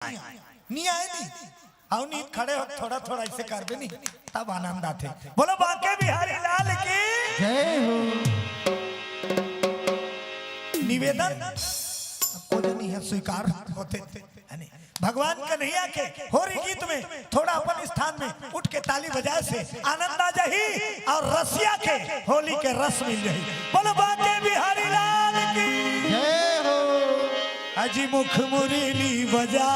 नहीं आए नहीं आओ नहीं खड़े हो थोड़ा थोड़ा ऐसे कर भी नहीं तब आनंद आते। बोलो बांके बिहारी लाल की जय हो। निवेदन को जो नहीं है स्वीकार होते भगवान कन्हैया के होरी गीत में थोड़ा अपन स्थान में उठ के ताली बजाए से आनंद आ जाही और रसिया के होली के रस मिल जाही। बोलो बांके बिहारी लाल की जय हो। अजी मुख मुरली बजा।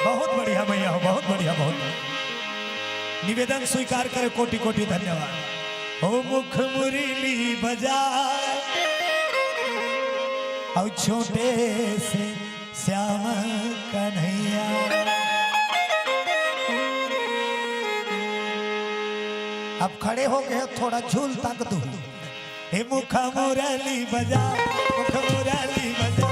बहुत बढ़िया भैया हो, बहुत बढ़िया, बहुत बढ़िया। निवेदन स्वीकार करे, कोटि कोटि धन्यवाद। हो मुख मुरली बजा और छोटे से श्याम कन्हैया। अब खड़े हो गए थोड़ा झूल तक दू। हे मुख मुरली बजा, मुख मुरली बजा।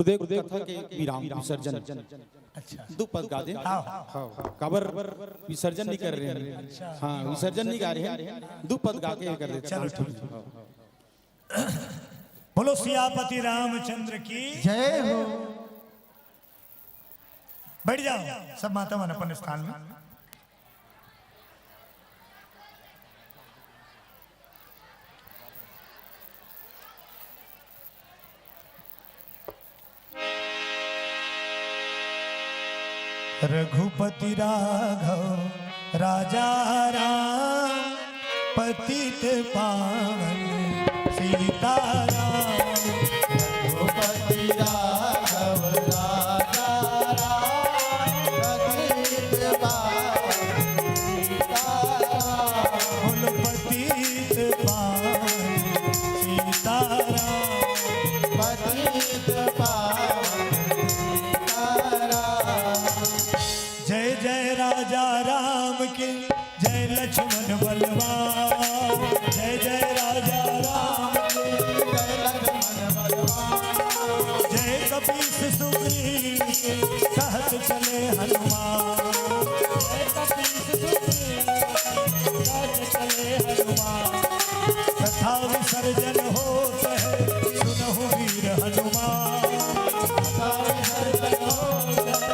गुरुदेव कथा के विराम विसर्जन अच्छा दो पद गा दे। हाँ काबर विसर्जन नहीं कर रहे हैं। हाँ विसर्जन नहीं गा रहे हैं, दो पद गा के कर देते। चलो ठीक। बोलो सियापति रामचंद्र की जय हो। बैठ जाओ सब माता मन अपन स्थान में। रघुपति राघव राजा राम पतित पावन सीताराम। रघुपति राघव राजा राम पतित पावन सीताराम। बोलो पतित पावन सीताराम। पतित पावन सीताराम। जय जय राजा राम के जय लक्ष्मण बलवान। जय जय राजा राम के जय लक्ष्मण बलवान। जय कपीस सुग्रीव के कहत चले हनुमान। जय कपीस सुग्रीव कहत चले हनुमान। कथा विसर्जन होत है सुनहु वीर हनुमान। कथा विसर्जन होत है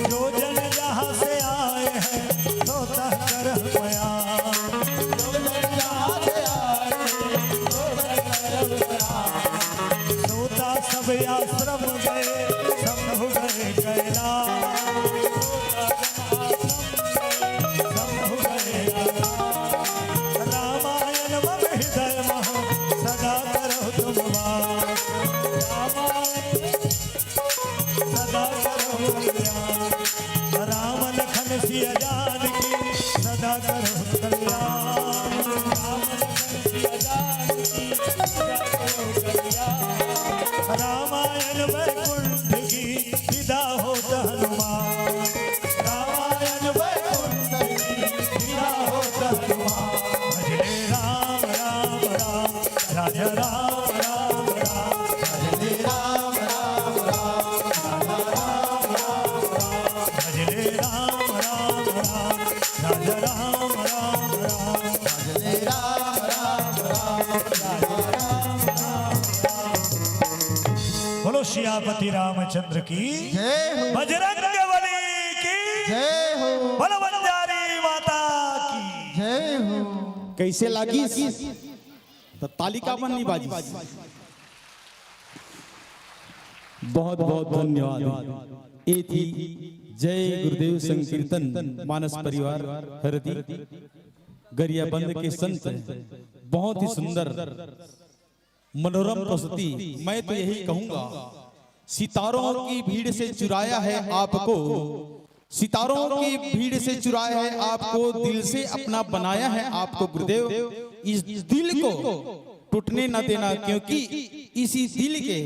जो जन जहाँ से आए हैं तो तह कर पया। जो जन जहाँ से आए हैं तो तह कर पया। सोता सब आश्रम गए सब हो गए कैलाश। सब हो गए रामायण मन हृदय महा सदा करो तुम वास। रामायण सदा करो कल्याण। राम लखन सिया जानकी सदा करो कल्याण। राम लखन सिया जानकी सदा करो कल्याण। रामायण वैकुंठ की विदा होत हनुमान। रामायण वैकुंठ की विदा होत हनुमान। भजले राम राम राम राजा राम राम राम। भजले राम राम राम भजले राम राम राम राजा राम राम राम। भजले राम राम राम राजा राम राम। बोलो सियापति रामचंद्र की जय हो। बजरंगबली की जय हो। बोलो बंजारी माता की जय हो। कैसे लागी तो तालिका बन नहीं बाजी। बहुत बहुत धन्यवाद। ये थी जय गुरुदेव संकीर्तन मानस परिवार हरदी गरियाबंद के संत। बहुत ही सुंदर मनोरम प्रस्तुति। मैं तो यही कहूंगा, सितारों की भीड़ से चुराया है आपको, सितारों की भीड़ से चुराया है आपको, दिल से अपना बनाया है आपको गुरुदेव। इस दिल को टूटने न देना, क्योंकि इसी दिल के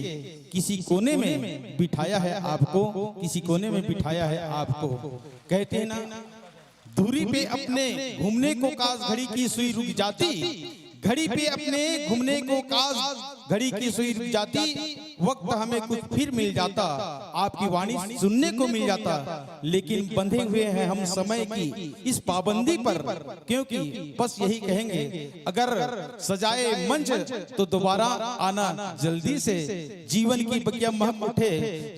किसी कोने में बिठाया है आपको, किसी कोने में बिठाया है आपको। कहते हैं ना, धुरी पे अपने घूमने को काश घड़ी की सुई रुक जाती, घड़ी पे अपने घूमने को काश घड़ी की सुई रुक जाती, वक्त हमें कुछ फिर मिल जाता, आपकी वाणी सुनने को मिल जाता। लेकिन बंधे हुए हैं हम समय की इस पाबंदी पर, क्योंकि बस यही कहेंगे, अगर सजाए मंच तो दोबारा आना जल्दी से। जीवन की बगिया महक उठे,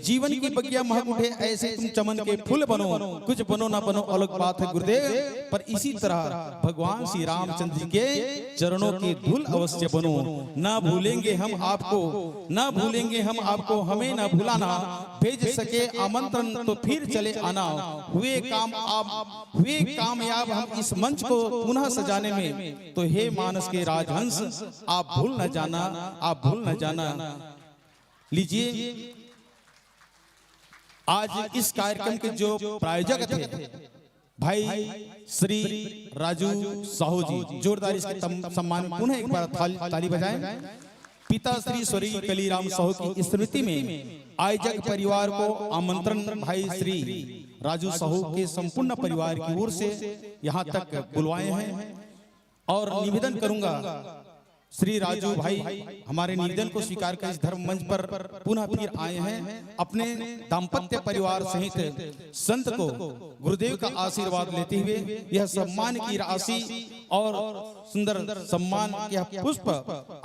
जीवन की बगिया महक उठे, ऐसे तुम चमन के फूल बनो, कुछ बनो ना बनो अलग बात है गुरुदेव। पर इसी तरह भगवान श्री रामचंद्र जी के चरणों की धूल अवश्य बनो। ना भूलेंगे हम आपको, ना भूलेंगे हम आपको, हमें ना भूलाना। भेज सके आमंत्रण तो फिर चले आना। हुए कामयाब हम इस मंच को पुनः सजाने में, तो हे मानस के राजहंस आप भूल न जाना, आप भूल न जाना। लीजिए, आज इस कार्यक्रम के जो प्रायोजक थे भाई श्री राजू साहू जी, जोरदार इसके सम्मान पुनः एक बार ताली बजाएं। पिता श्री स्वर्गीय कलीराम साहू की स्मृति में आयोजक परिवार को आमंत्रण भाई श्री राजू साहू के संपूर्ण परिवार की ओर से यहाँ तक बुलवाए हैं। और निवेदन करूंगा श्री राजू भाई हमारे निवेदन को स्वीकार कर इस धर्म मंच पर पुनः फिर आए हैं। अपने दाम्पत्य परिवार सहित संत को गुरुदेव का आशीर्वाद लेते हुए यह सम्मान की राशि और सुंदर सम्मान के पुष्प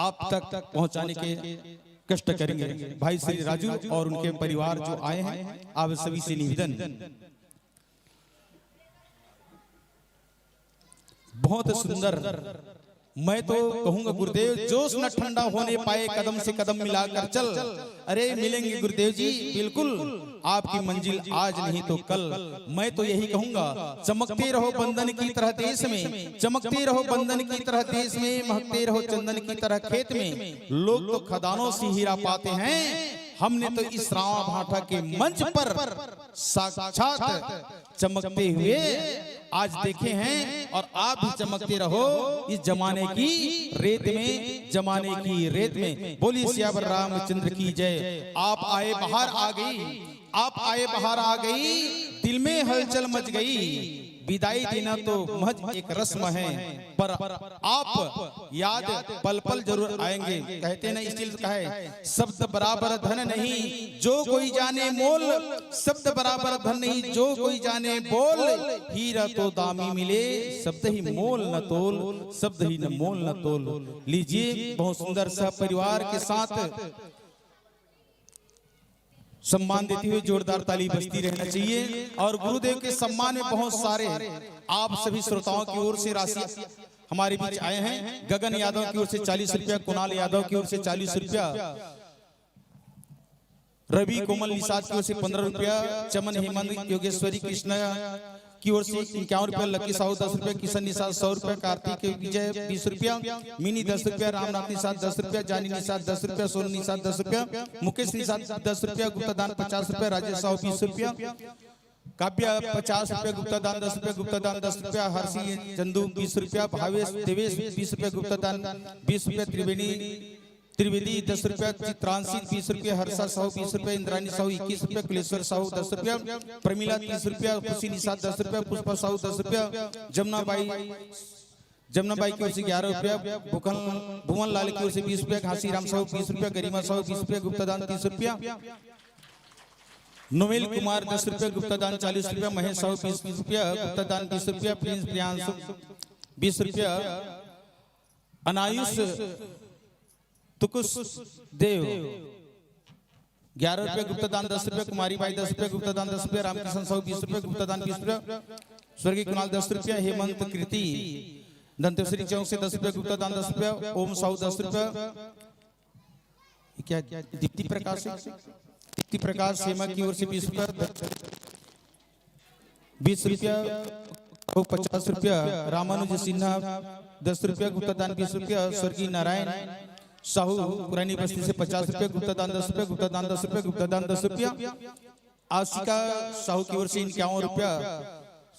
आप तक पहुंचाने के कष्ट करेंगे। भाई श्री राजू और उनके परिवार जो आए हैं, आप सभी से निवेदन, बहुत सुंदर। मैं तो कहूंगा गुरुदेव, जोश न ठंडा होने पाए कदम से कदम मिलाकर चल। अरे मिलेंगे गुरुदेव जी, बिल्कुल आपकी मंजिल आज नहीं तो कल। मैं तो यही कहूंगा, चमकते रहो बंधन की तरह देश में, चमकते रहो बंधन की तरह देश में, महकते रहो चंदन की तरह खेत में। लोग तो खदानों से हीरा पाते हैं, हमने तो इस रामा भाटा के मंच पर साक्षात चमकते हुए आज देखे हैं। और आप भी चमकते रहो इस जमाने की रेत में, जमाने की रेत में। बोलिए सियावर रामचंद्र की जय। आप आए बाहर आ गई, आप आए बाहर आ गई, दिल में हलचल मच गई। विदाई देना तो महज एक रस्म है, पर आप याद पल पल जरूर आएंगे। कहते ना, इसलिए कहा है, शब्द बराबर धन नहीं जो कोई जाने मोल, शब्द बराबर धन नहीं जो कोई जाने बोल। हीरा तो दामी मिले, शब्द ही मोल न तोल, शब्द ही न मोल न तोल। लीजिए, बहुत सुंदर सा परिवार के साथ सम्मान देते हुए जोरदार ताली बजती रहना चाहिए। और गुरुदेव के सम्मान में बहुत सारे आप सभी श्रोताओं की ओर से राशि हमारे बीच आए हैं। गगन यादव की ओर से 40 रुपया, कुणाल यादव की ओर से 40 रुपया, रवि कोमल निषाद की ओर से 15 रुपया, चमन हेमंत योगेश्वरी कृष्ण की ओर से 51 रुपया, लकी साहू 10 रुपया, किशन निषाद 100 रुपया, कार्तिक विजय 20 रुपया, मिनी 10 रुपया, रामनाथ निषाद 10 रुपया, जानी निषाद 10 रुपया, सोनू निषाद 10 रुपया, मुकेश निषाद 10 रुपया, गुप्ता दान 50 रुपया, राजेश साहू 20 रुपया, काव्या 50 रुपया, गुप्ता दान 10 रुपया, गुप्ता दान 10 रुपया, हर्षी चंदू 20 रुपया, भावेश देवेश 20 रुपया, गुप्ता दान 20 रुपया, त्रिवेदी 10 रुपया, चित्रांशी 20 रुपया, हर्षा साहू 20 रुपया, इंद्रानी साहू 21 रुपया, कुलेश्वर साहू 10 रुपया, प्रमिला 30 रुपया, खुशी निषाद 10 रुपया, पुष्पा साहू 10 रुपया, जमुनाबाई की ओर से 11 रुपया, भुवन लाल की ओर से 20 रुपया, घासी राम साहू 20 रुपया, गरिमा साहू 20 रुपया, गुप्ता दान 30 रुपया, नोवेल कुमार 10 रुपया, गुप्ता दान 40 रुपया, महेश साहू 20 रुपया, गुप्ता दान 20 रुपया, प्रिंस प्रियांशु 20 रुपया, अनायुष तुकुश देव 11 रुपया, गुप्ता दान 10 रुपया, कुमारी बाई 10 रुपया, गुप्ता दान 10 रुपया, रामकिशन साहू 20 रुपया, गुप्ता दान 20 रुपया, स्वर्गीय कुणाल 10 रुपया, हेमंत कृति दंतेश्वरी चौक से 10 रुपया, गुप्ता दान 10 रुपया, ओम साहू 10 रुपया, क्या दीप्ति प्रकाश हेमा की ओर से 20 रुपया, 20 रुपया, 50 रुपया, रामानुज सिन्हा 10 रुपया, गुप्ता दान 20 रुपया, स्वर्गीय नारायण साहू पुरानी बस्ती से 50 रुपया, गुप्ता दान 10 रुपया, गुप्ता दान 10 रुपया, गुप्ता दान 10 रुपया, आशिका साहू की ओर से 51 रुपया,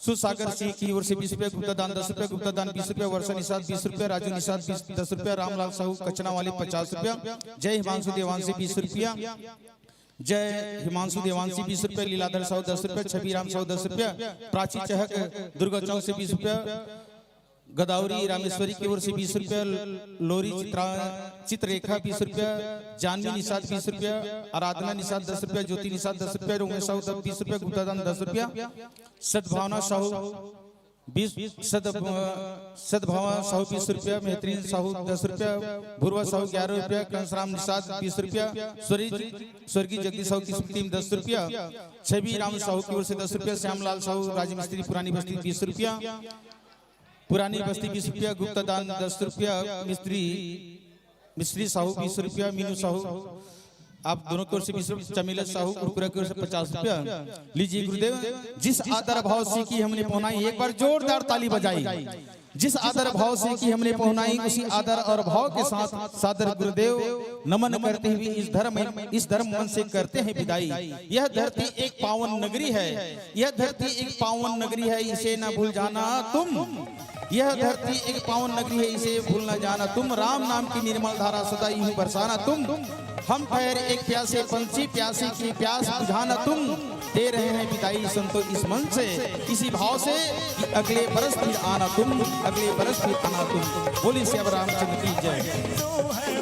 सुसागर सिंह की ओर से 20 रुपया, गुप्ता दान 10 रुपया, गुप्ता दान 20 रुपया, वर्षा निषाद 20 रुपया, राजू निषाद 10 रुपया, रामलाल साहू कचना वाले 50 रुपया, जय हिमांशु देवांशी 20 रुपया, जय हिमांशु देवांशी 20 रुपया, लीलाधर साहू 10 रुपया, छवि राम साहू 10 रुपया, प्राची चहक दुर्गा चौक से 20 रुपया, गदावरी रामेश्वरी की ओर से 20 रुपया, लोरी चित्ररेखा 20 रुपया, जानवी निषाद 20 रुपया, आराधना निषाद 10 रुपया, ज्योति निषाद 10 रुपया, उमेश साहू 20 रुपया, गुप्ता दान 10 रुपया, सद्भावना साहू 20 रुपया, मेहतरीन साहू 10 रुपया, भुरवा साहू 11 रुपया, कंसराम निषाद 20 रुपया, स्वर्गीय जगदीश साहू की स्मृति में 10 रुपया, छवि राम साहू की ओर से 10 रुपया, श्यामलाल साहू राजमिस्त्री पुरानी बस्ती 20 रुपया, पुरानी बस्ती 20 रुपया, गुप्ता दान 10 रुपया, मिस्त्री साहू 20 रुपया, मीनू साहू आप दोनों की ओर से 20 रुपया, चमेला साहू कुरकुरा की ओर से 50 रुपया। लीजिए गुरुदेव, जिस आदर भाव से की हमने पहुनाई, एक बार जोरदार ताली बजाई। जिस आदर भाव से की हमने पहुनाई, उसी आदर और भाव के साथ सादर गुरुदेव नमन करते हुए इस धर्म मन से करते हैं विदाई। यह धरती एक पावन नगरी है, यह धरती एक पावन नगरी है, इसे न भूल जाना तुम। यह धरती एक पावन नगरी है, इसे भूल न जाना तुम। राम नाम की निर्मल धारा सदा यूं बरसाना तुम। हम ठहरे एक प्यासे पंछी, प्यासे की प्यास बुझाना तुम। दे रहे हैं विदाई संतो इस मन से, इसी भाव से कि अगले बरस फिर आना तुम, अगले बरस फिर आना तुम। बोली श्री रामचंद्र की जय।